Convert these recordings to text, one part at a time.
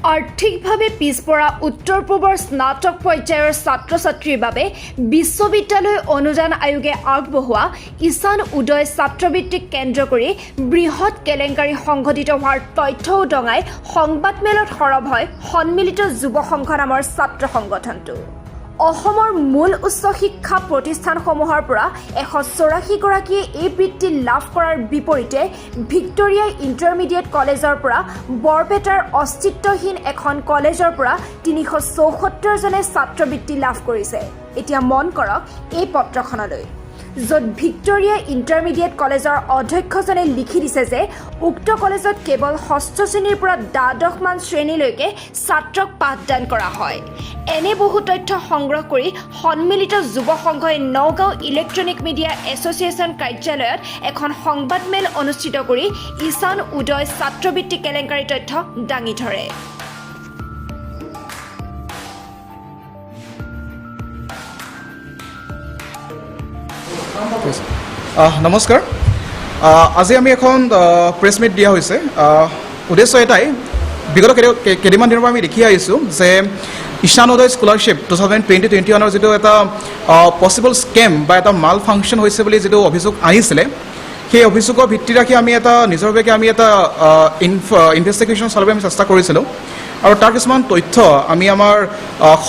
আৰ্থিকভাৱে পিছপৰা উত্তৰ পূবৰ স্নাতক পৰ্যায়ৰ ছাত্ৰ ছাত্ৰীৰ বাবে বিশ্ববিদ্যালয় অনুদান আয়োগে আগবঢ়োৱা ঈশান উদয় ছাত্ৰবৃত্তিক কেন্দ্ৰ কৰি বৃহৎ কেলেংকাৰী সংঘটিত হোৱাৰ তথ্য উদঙাই সংবাদমেলত সৰব হয় সন্মিলিত যুৱ সংঘ নামৰ ছাত্ৰ সংগঠনটো। অসমৰ মূল উচ্চ শিক্ষা প্ৰতিষ্ঠানসমূহৰ পৰা 184 গৰাকীয়ে এই বৃত্তি লাভ কৰাৰ বিপৰীতে ভিক্টোৰিয়া ইণ্টাৰমিডিয়েট কলেজৰ পৰা বৰপেটাৰ অস্তিত্বহীন এখন কলেজৰ পৰা 374 জনে ছাত্ৰবৃত্তি লাভ কৰিছে। এতিয়া মন কৰক এই পত্ৰখনলৈ, য'ত ভিক্টোৰিয়া ইণ্টাৰমিডিয়েট কলেজৰ অধ্যক্ষজনে লিখি দিছে যে উক্ত কলেজত কেৱল ষষ্ঠ শ্ৰেণীৰ পৰা দ্বাদশমান শ্ৰেণীলৈকে ছাত্ৰক পাঠদান কৰা হয়। এনে বহু তথ্য সংগ্ৰহ কৰি সন্মিলিত যুৱ সংঘই নগাঁও ইলেক্ট্ৰনিক মিডিয়া এছ'চিয়েশ্যন কাৰ্যালয়ত এখন সংবাদমেল অনুষ্ঠিত কৰি ঈশান উদয় ছাত্ৰবৃত্তি কেলেংকাৰী তথ্য দাঙি ধৰে। নমস্কাৰ। আজি আমি এখন প্ৰেছ মিট দিয়া হৈছে। উদ্দেশ্য এটাই, বিগত কেইদিনমান দিনৰ পৰা আমি দেখি আহিছোঁ যে ঈশান উদয় স্কলাৰশ্বিপ 2020-21 যিটো এটা পচিবল স্কেম বা এটা মাল ফাংচন হৈছে বুলি যিটো অভিযোগ আহিছিলে, সেই অভিযোগৰ ভিত্তি ৰাখি আমি এটা নিজৰভাৱে আমি এটা ইনভেষ্টিগেশ্যন চলাবলৈ আমি চেষ্টা কৰিছিলোঁ। আৰু তাৰ কিছুমান তথ্য আমি আমাৰ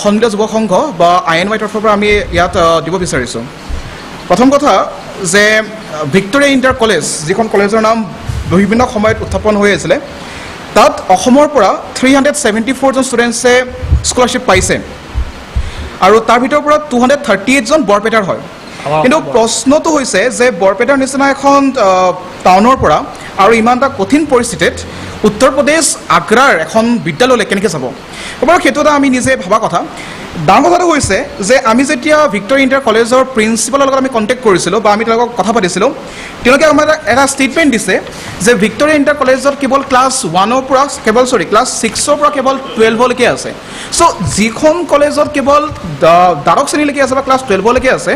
সন্মিলিত যুৱ সংঘ বা INY তৰফৰ পৰা আমি ইয়াত দিব বিচাৰিছোঁ। প্ৰথম কথা যে ভিক্টোৰিয়া ইণ্টাৰ কলেজ, যিখন কলেজৰ নাম বিভিন্ন সময়ত উত্থাপন হৈ আছিলে, তাত অসমৰ পৰা 374 জন ষ্টুডেণ্টছে স্কলাৰশ্বিপ পাইছে আৰু তাৰ ভিতৰৰ পৰা 238 জন বৰপেটাৰ হয়। কিন্তু প্ৰশ্নটো হৈছে যে বৰপেটাৰ নিচিনা এখন টাউনৰ পৰা আৰু ইমান এটা কঠিন পৰিস্থিতিত উত্তৰ প্ৰদেশ আগ্ৰাৰ এখন বিদ্যালয়লৈ কেনেকৈ যাব? বাৰু সেইটো এটা আমি নিজে ভবা কথা। ডাঙৰ কথাটো হৈছে যে আমি যেতিয়া ভিক্টোৰিয়া ইণ্টাৰ কলেজৰ প্ৰিন্সিপালৰ লগত আমি কণ্টেক্ট কৰিছিলোঁ বা আমি তেওঁলোকক কথা পাতিছিলোঁ, তেওঁলোকে আমাৰ এটা ষ্টেটমেণ্ট দিছে যে ভিক্টোৰিয়া ইণ্টাৰ কলেজত কেৱল ক্লাছ 1ৰ পৰা ক্লাছ 6ৰ পৰা কেৱল 12লৈকে আছে। চ' যিখন কলেজত কেৱল দ্বাদশ শ্ৰেণীলৈকে আছে বা ক্লাছ 12লৈকে আছে,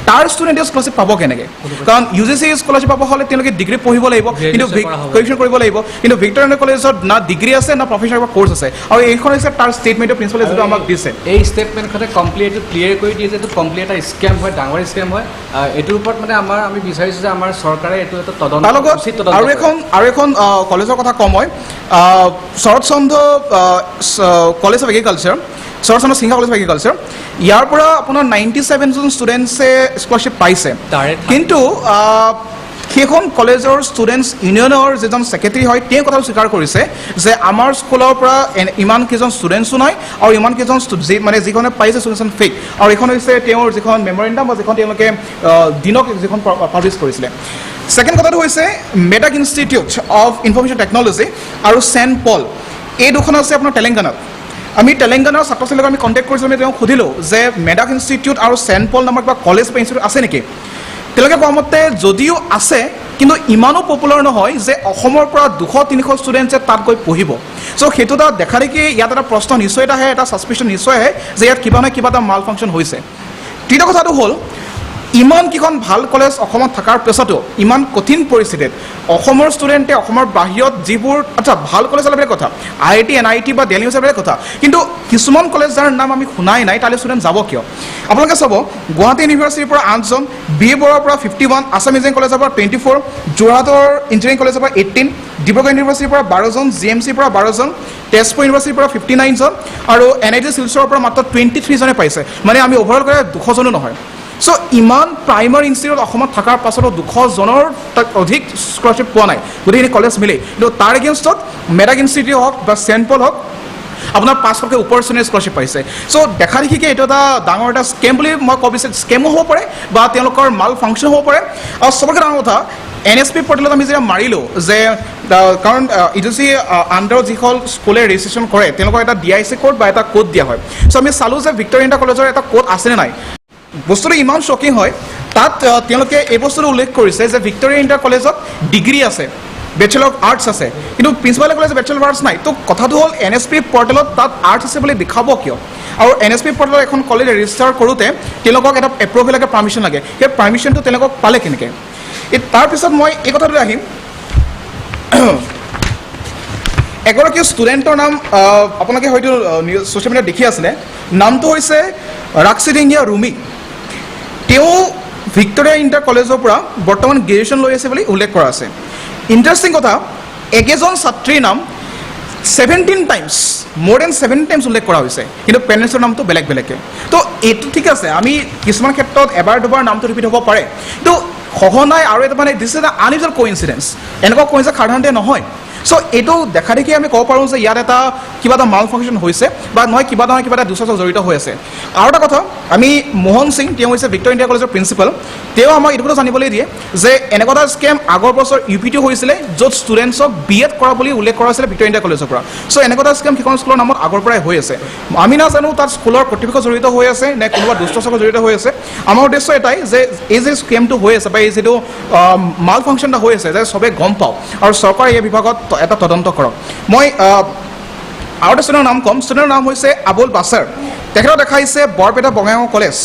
তাৰ ষ্টুডেণ্টে স্কলাৰশ্বিপ পাব কেনেকৈ? কাৰণ UGC স্কলাৰশ্বিপ পাব হ'লে তেওঁলোকে ডিগ্ৰী পঢ়িব লাগিব, কিন্তু গ্ৰেজুৱেশ্যন কৰিব লাগিব। কিন্তু ভিক্টোৰিয়া ইণ্টাৰ কলেজত না ডিগ্ৰী আছে না প্ৰফেচনেল ক'ৰ্চ আছে। আৰু এইখন হৈছে তাৰ ষ্টেটমেণ্টৰ প্ৰিন্সিপালে যিটো আমাক দিছে। এই ষ্টেটমেণ্টখনে কমপ্লিট ক্লিয়াৰ কৰি দিয়ে যে এইটো কমপ্লিট এটা স্কেম হয়, ডাঙৰ স্কেম হয়। এইটোৰ ওপৰত মানে আমি বিচাৰিছোঁ যে আমাৰ চৰকাৰে এইটো এটা তদন্ত উচিত তদন্ত। আৰু এখন কলেজৰ কথা কম হয়, Sarat Chandra college of agriculture, Sarat Chandra Sinha college of agriculture, ইয়াৰ পৰা আপোনাৰ 97 জন ষ্টুডেণ্টছে স্কলাৰশ্বিপ পাইছে। কিন্তু সেইখন কলেজৰ ষ্টুডেণ্টছ ইউনিয়নৰ যিজন ছেক্ৰেটাৰী হয়, তেওঁ কথাটো স্বীকাৰ কৰিছে যে আমাৰ স্কুলৰ পৰা ইমানকেইজন ষ্টুডেণ্টছো নাই আৰু ইমানকেইজন যিখনে পাইছে ষ্টুডেণ্টছ ফেক। আৰু এইখন হৈছে তেওঁৰ যিখন মেমৰেণ্ডাম বা যিখন তেওঁলোকে দিনক যিখন পাব্লিছ কৰিছিলে। ছেকেণ্ড কথাটো হৈছে Maddox institute of information technology আৰু চেণ্ট পল, এই দুখন আছে আপোনাৰ তেলেংগানাত। আমি তেলেংগানাৰ ছাত্ৰ ছাত্ৰীৰ লগত আমি কণ্টেক্ট কৰিছিলোঁ। আমি তেওঁক সুধিলোঁ যে মেডাক ইনষ্টিটিউট আৰু চেণ্ট পল নামৰ কিবা কলেজ বা ইনষ্টিটিউট আছে নেকি? তেওঁলোকে কোৱা মতে যদিও আছে, কিন্তু ইমানো পপুলাৰ নহয় যে অসমৰ পৰা 200-300 ষ্টুডেণ্টছে তাত গৈ পঢ়িব। চ' সেইটো এটা দেখা দেখি ইয়াত এটা প্ৰশ্ন নিশ্চয় এটা আহে, এটা ছাছপিশ্যন নিশ্চয় আহে যে ইয়াত কিবা নহয় কিবা এটা মাল ফাংচন হৈছে। তৃতীয় কথাটো হ'ল, ইমান কেইখন ভাল কলেজ অসমত থকাৰ পিছতো ইমান কঠিন পৰিস্থিতিত অসমৰ ষ্টুডেণ্টে অসমৰ বাহিৰত যিবোৰ ভাল কলেজ হ'লে বেলেগ কথা, IIT NIT বা দিল্লী ইউনিভাৰ্চিটি বেলেগ কথা, কিন্তু কিছুমান কলেজ যাৰ নাম আমি শুনাই নাই, তালৈ ষ্টুডেণ্ট যাব কিয়? আপোনালোকে চাব, গুৱাহাটী ইউনিভাৰ্চিটিৰ পৰা 8 জন, BA বৰুৱাৰ পৰা 51, আছাম ইঞ্জিনিয়াৰিং কলেজৰ পৰা 24, যোৰহাটৰ ইঞ্জিনিয়াৰিং কলেজৰ পৰা 18, ডিব্ৰুগড় ইউনিভাৰ্চিটিৰ পৰা 12 জন, GMCৰ পৰা 12 জন, তেজপুৰ ইউনিভাৰ্চিটিৰ পৰা 59 জন আৰু NIT শিলচৰৰ পৰা মাত্ৰ 23 জনে পাইছে। মানে আমি অভাৰঅল কৰে 200 জনো নহয়। চ' ইমান প্ৰাইমাৰী ইনষ্টিটিউট অসমত থকাৰ পাছতো 200 জনৰ তাক অধিক স্কলাৰশ্বিপ পোৱা নাই গোটেইখিনি কলেজ মিলি। কিন্তু তাৰ এগেইনষ্টত মেডাক ইনষ্টিটিউট হওক বা চেণ্ট পল হওক আপোনাৰ 500কৈ ওপৰ শ্ৰেণীৰ স্কলাৰশ্বিপ পাইছে। চ' দেখা দেখিকে এইটো এটা ডাঙৰ এটা স্কেম বুলি মই ক'ব বিচাৰিছোঁ। স্কেমো হ'ব পাৰে বা তেওঁলোকৰ মাল ফাংচন হ'ব পাৰে। আৰু চবতকৈ ডাঙৰ কথা, NSP পৰ্টেলত আমি যেতিয়া মাৰিলোঁ যে কাৰণ UGC আণ্ডাৰত যিখন স্কুলে ৰেজিষ্ট্ৰেশ্যন কৰে, তেওঁলোকৰ এটা DIC কোড বা এটা কোড দিয়া হয়। চ' আমি চালোঁ যে ভিক্টোৰিয়া ইণ্টাৰ কলেজৰ এটা কোড আছেনে নাই। বস্তুটো ইমান শ্বকিং হয়, তাত তেওঁলোকে এই বস্তুটো উল্লেখ কৰিছে যে ভিক্টোৰিয়া ইণ্টাৰ কলেজত ডিগ্ৰী আছে, বেচেলৰ অফ আৰ্টছ আছে, কিন্তু প্ৰিন্সিপালে ক'লে যে বেচেলৰ অফ আৰ্টছ নাই। তো কথাটো হ'ল NSP পৰ্টেলত তাত আৰ্টছ আছে বুলি দেখাব কিয়? আৰু NSP পৰ্টেলত এখন কলেজ ৰেজিষ্টাৰ কৰোঁতে তেওঁলোকক এটা এপ্ৰুভেল লাগে, পাৰ্মিশ্যন লাগে। সেই পাৰ্মিশ্যনটো তেওঁলোকক পালে কেনেকৈ? তাৰপিছত মই এই কথাটোলৈ আহিম। এগৰাকী ষ্টুডেণ্টৰ নাম আপোনালোকে হয়তো ছ'চিয়েল মিডিয়াত দেখি আছিলে, নামটো হৈছে ৰাক্সিডিংগিয়া ৰুমি। তেওঁ ভিক্টৰিয়া ইণ্টাৰ কলেজৰ পৰা বৰ্তমান গ্ৰেজুৱেশ্যন লৈ আছে বুলি উল্লেখ কৰা আছে। ইণ্টাৰেষ্টিং কথা, একেজন ছাত্ৰীৰ নাম 17 টাইমছ, মোৰ দেন 17 টাইমছ উল্লেখ কৰা হৈছে, কিন্তু পেৰেণ্টছৰ নামটো বেলেগ বেলেগকৈ। তো এইটো ঠিক আছে, আমি কিছুমান ক্ষেত্ৰত এবাৰ দুবাৰ নামটো ৰিপিট হ'ব পাৰে, কিন্তু সঘনাই আৰু এটা মানে দিছ ইজ এ আনইউজুৱেল কোইনচিডেঞ্চ, এনেকুৱা কোইনচিডেঞ্চ সাধাৰণতে নহয়। চ' এইটো দেখা দেখি আমি ক'ব পাৰোঁ যে ইয়াত এটা কিবা এটা মাল ফাংচন হৈছে বা নহয় কিবা এটা দুচৰ্চা জড়িত হৈ আছে। আৰু এটা কথা, আমি মোহন সিং, তেওঁ হৈছে ভিক্টৰিয়া ইণ্টাৰ কলেজৰ প্ৰিন্সিপাল, তেওঁ আমাক এইটো কথা জানিবলৈ দিয়ে যে এনেকুৱা এটা স্কেম আগৰ বছৰ UPT হৈছিলে, য'ত ষ্টুডেণ্টছক BEd কৰা বুলি উল্লেখ কৰা হৈছিলে ভিক্টৰিয়া ইণ্টাৰ কলেজৰ পৰা। চ' এনেকুৱা এটা স্কেম সেইখন স্কুলৰ নামত আগৰ পৰাই হৈ আছে। আমি নাজানো তাত স্কুলৰ কৰ্তৃপক্ষ জড়িত হৈ আছে নে কোনোবা দুষ্টচক্ৰ জড়িত হৈ আছে। আমাৰ উদ্দেশ্য এটাই যে এই যে স্কেমটো হৈ আছে বা এই যিটো মাল ফাংচন এটা হৈ আছে, যে চবেই গম পাওঁ আৰু চৰকাৰে এই বিভাগত এটা তদন্ত কৰক। মই আৰু এটা ষ্টুডেণ্টৰ নাম ক'ম, ষ্টুডেণ্টৰ নাম হৈছে আবুল বাছাৰ। তেখেতক দেখাইছে বৰপেটা বঙাইগাঁও কলেজ,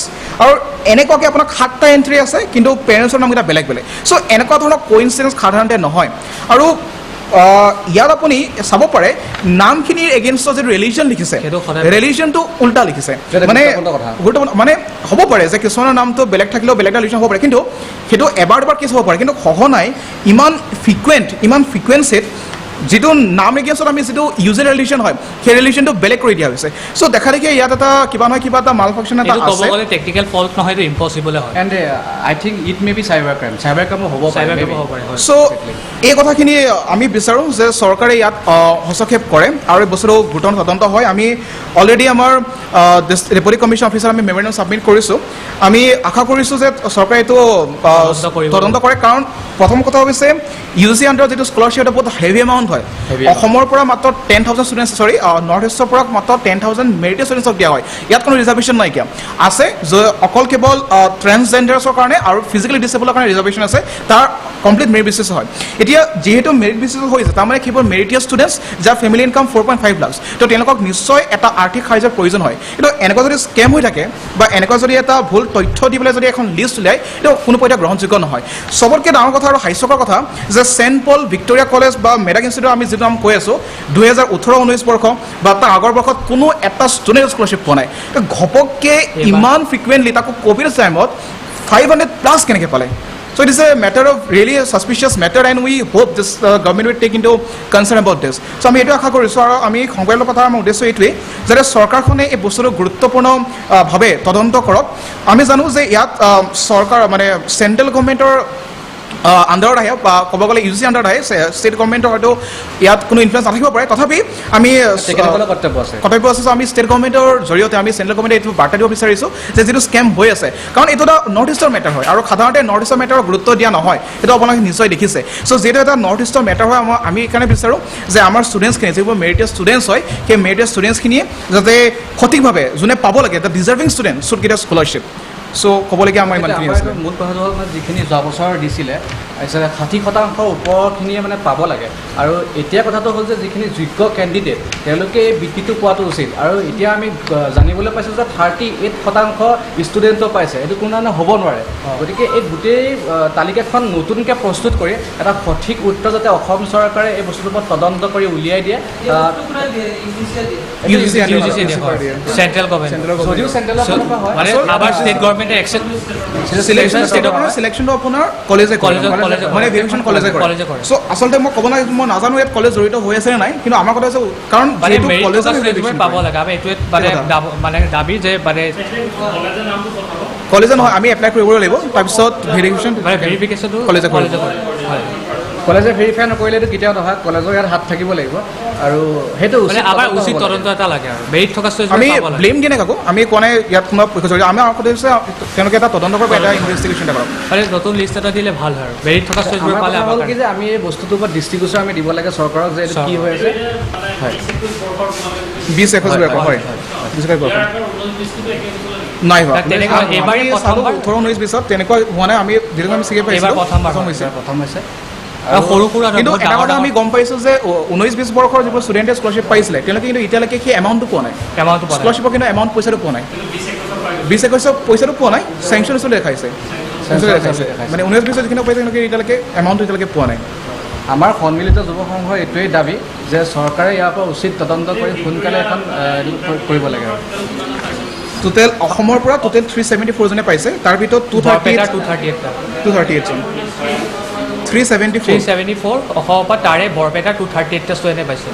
আৰু এনেকুৱাকৈ আপোনাৰ 7টা এণ্ট্ৰি আছে, কিন্তু পেৰেণ্টছৰ নামকেইটা বেলেগ বেলেগ। চ' এনেকুৱা ধৰণৰ কোইনচিডেঞ্চ সাধাৰণতে নহয়। আৰু ইয়াত আপুনি চাব পাৰে নামখিনিৰ এগেইনষ্টত যিটো ৰিলিজন লিখিছে, ৰিলিজনটো উল্টা লিখিছে। মানে গুৰুত্বপূৰ্ণ, মানে হ'ব পাৰে যে কিছুমানৰ নামটো বেলেগ থাকিলেও বেলেগ এটা ৰিলিজন হ'ব পাৰে, কিন্তু সেইটো এবাৰ দুবাৰ কেছ হ'ব পাৰে, কিন্তু সঘনাই ইমান ফ্ৰিকুৱেঞ্চিত যিটো নাম এগেইনষ্টত আমি যিটো ইউজুৱেল ৰিলিজন হয়, সেই ৰিলিজনটো বেলেগ কৰি দিয়া হৈছে। চ' দেখা দেখি ইয়াত এটা কিবা নহয় কিবা এটা মাল ফাংচন এটা আছে। টেকনিকেল ফল্ট নহয়, এইটো ইম্পচিবল হয়। And I think it may be cyber ক্ৰাইমো হ'ব পাৰে। চ' এই কথাখিনি আমি বিচাৰোঁ যে চৰকাৰে ইয়াত হস্তক্ষেপ কৰে আৰু এই বস্তুটো গুৰুত্ব তদন্ত হয়। আমি অলৰেডি আমাৰ ডেপুটি কমিশ্যন অফিচাৰ আমি মেমৰেণ্ডাম ছাবমিট কৰিছোঁ। আমি আশা কৰিছোঁ যে চৰকাৰে এইটো তদন্ত কৰে, কাৰণ প্ৰথম কথা হৈছে UGC আণ্ডাৰত যিটো স্কলাৰশ্বিপ এটা বহুত হেভি এমাউণ্ট হয়। অসমৰ পৰা মাত্ৰ 10,000 ষ্টুডেণ্টছ, নৰ্থ ইষ্টৰ পৰা মাত্ৰ 10,000 মেৰিটেড ষ্টুডেণ্টছক দিয়া হয়। ইয়াত কোনো ৰিজাৰ্ভেশ্যন নাইকিয়া আছে, অকল কেৱল ট্ৰেন্সজেণ্ডাৰ্ছৰ কাৰণে আৰু ফিজিকেলি ডিচেবলৰ কাৰণে ৰিজাৰ্ভেশ্যন আছে, তাৰ কমপ্লিট মেৰিট বেচিছ হয়। এতিয়া যিহেতু মেৰিট বেচিছ হৈছে, তাৰমানে কেৱল মেৰিটিয়াছ ষ্টুডেণ্টছ যাৰ ফেমিলি ইনকাম 4.5 লাখ, তো তেওঁলোকক নিশ্চয় এটা আৰ্থিক সাহায্যৰ প্ৰয়োজন হয়। কিন্তু এনেকুৱা যদি স্কেম হৈ থাকে বা এনেকুৱা যদি এটা ভুল তথ্য দি পেলাই যদি এখন লিষ্ট উলিয়ায়, সেইটো কোনো পধ্যে গ্ৰহণযোগ্য নহয়। চবতকৈ ডাঙৰ কথা আৰু হাস্যকৰ কথা যে ছেণ্ট পল ভিক্টৰিয়া কলেজ বা মেডাক ইনষ্টিটিউট আমি যিটো নাম কৈ আছোঁ, 2018-19 বৰ্ষ বা তাৰ আগৰ বৰ্ষত কোনো এটা ষ্টুডেণ্ট স্কলাৰশ্বিপ পোৱা নাই। ঘপককৈ ইমান ফ্ৰিকুৱেণ্টলি, তাকো ক'ভিড টাইমত 500+ কেনেকৈ পালে? So it is a matter of really a suspicious matter, and we hope this government will take into concern about this. So আমি এইটো আশা কৰিছোঁ, আৰু আমি সংবাদৰ কথা আমাৰ উদ্দেশ্য এইটোৱেই যাতে চৰকাৰখনে এই বস্তুটো গুৰুত্বপূৰ্ণভাৱে তদন্ত কৰক। আমি জানো যে ইয়াত চৰকাৰ মানে চেণ্ট্ৰেল গভৰ্ণমেণ্টৰ আণ্ডাৰত আহে বা ক'ব গ'লে UGC আণ্ডাৰত আহে, ষ্টেট গভৰ্ণমেণ্টৰ হয়তো ইয়াত কোনো ইনফ্লুৱেঞ্চ নাথাকিব পাৰে, তথাপি আমি কৰ্তব্য আছে। আমি ষ্টেট গভৰ্ণমেণ্টৰ জৰিয়তে আমি চেণ্ট্ৰেল গভৰ্ণমেণ্টে এইটো বাৰ্তা দিব বিচাৰিছোঁ যে যিটো স্কেম হৈ আছে, কাৰণ এইটো এটা নৰ্থ ইষ্টৰ মেটাৰ হয় আৰু সাধাৰণতে নৰ্থ ইষ্টৰ মেটাৰৰ গুৰুত্ব দিয়া নহয়, সেইটো আপোনালোকে নিশ্চয় দেখিছে। চ' যিহেতু এটা নৰ্থ ইষ্টৰ মেটাৰ হয়, আমি এইকাৰণে বিচাৰোঁ যে আমাৰ ষ্টুডেণ্টছখিনি যিবোৰ মেৰিটিয়াছ ষ্টুডেণ্টছ হয়, সেই মেৰিটিয়াছ ষ্টুডেণ্টছখিনিয়ে যাতে সঠিকভাৱে যোনে পাব লাগে, the deserving student should get a scholarship. So' ক'বলগীয়া আমাৰ ইমানখিনি আছে। মূল কথাটো হ'ল মানে যিখিনি যোৱা বছৰ দিছিলে 60% ওপৰখিনিয়ে মানে পাব লাগে, আৰু এতিয়া কথাটো হ'ল যে যিখিনি যোগ্য কেণ্ডিডেট তেওঁলোকে এই বৃত্তিটো পোৱাটো উচিত। আৰু এতিয়া আমি জানিবলৈ পাইছোঁ যে 38% ষ্টুডেণ্টও পাইছে, এইটো কোনো ধৰণে হ'ব নোৱাৰে। গতিকে এই গোটেই তালিকাখন নতুনকৈ প্ৰস্তুত কৰি এটা সঠিক উত্তৰ যাতে অসম চৰকাৰে এই বস্তুটোৰ ওপৰত তদন্ত কৰি উলিয়াই দিয়ে। চেণ্ট্ৰেল গভৰ্ণমেণ্ট যদিও চেণ্ট্ৰেলৰ ফালৰ পৰা হয়, আমাৰ ষ্টেট গভৰ্ণমেণ্টে চিলেকশ্যনটো আপোনাৰ কলেজে মানে ভেৰিফিকেশ্যন কলেজে কৰে। চ' আচলতে মই ক'ব নাই, মই নাজানো ইয়াত কলেজ জড়িত হৈ আছে নে নাই, কিন্তু আমাৰ কথা হৈছে কাৰণ পাব লাগে। আমি এইটোৱে মানে দাবী যে মানে কলেজে নহয়, আমি এপ্লাই কৰিব লাগিব, তাৰপিছত ভেৰিফিকেশ্যনটো কলেজে কৰে। কলেজে ভেৰিফাই নকৰিলেতো কেতিয়াও নহয়, কলেজৰ ইয়াত হাত থাকিব লাগিব, আৰু সেইটো আমাৰ উচিত তদন্ত এটা লাগে। আৰু মেৰিট থকা আমি ব্লেম দিয়ে নাই কাকো, আমি কোৱা নাই ইয়াত কোনোবা জড়িত, আমি আমাৰ কথা হৈছে তেওঁলোকে এটা তদন্ত কৰিব, এটা ইনভেষ্টিগেশ্যন এটা কৰক। মানে নতুন লিষ্ট এটা দিলে ভাল হয়, মেৰিট থকা ষ্টুডেণ্টবোৰ পালে হ'ল কি যে আমি এই বস্তুটোৰ ওপৰত দৃষ্টিগোচৰ আমি দিব লাগে চৰকাৰক যে এইটো কি হৈ আছে। হয় 20-21 হয় নাই হোৱা, 18-19 পিছত তেনেকুৱা হোৱা নাই। আমি যিহেতু আমি চিকে পাইছোঁ প্ৰথম হৈছে। সৰু সুৰা, কিন্তু এটা কথা আমি গম পাইছোঁ যে 19-20 বৰ্ষৰ যিবোৰ ষ্টুডেণ্টে স্কলাৰশ্বিপ পাইছিলে তেওঁলোকে কিন্তু এতিয়ালৈকে সেই এমাউণ্টটো পোৱা নাই, স্কলাৰশ্বিপৰ কিন্তু এমাউণ্ট পইচাটো পোৱা নাই, 20-21 পইচাটো পোৱা নাই, চেংচন দেখাইছে মানে 19-20 যিখিনি পাইছে তেওঁলোকে এতিয়ালৈকে এমাউণ্টটো এতিয়ালৈকে পোৱা নাই। আমাৰ সন্মিলিত যুৱ সংঘৰ এইটোৱেই দাবী যে চৰকাৰে ইয়াৰ পৰা উচিত তদন্ত কৰি সোনকালে এখন কৰিব লাগে আৰু টোটেল অসমৰ পৰা টোটেল 374 জনে পাইছে তাৰ ভিতৰত 238 জন 374 অসমৰ পৰা তাৰে বৰপেটা 238 ষ্টুডেণ্টে পাইছে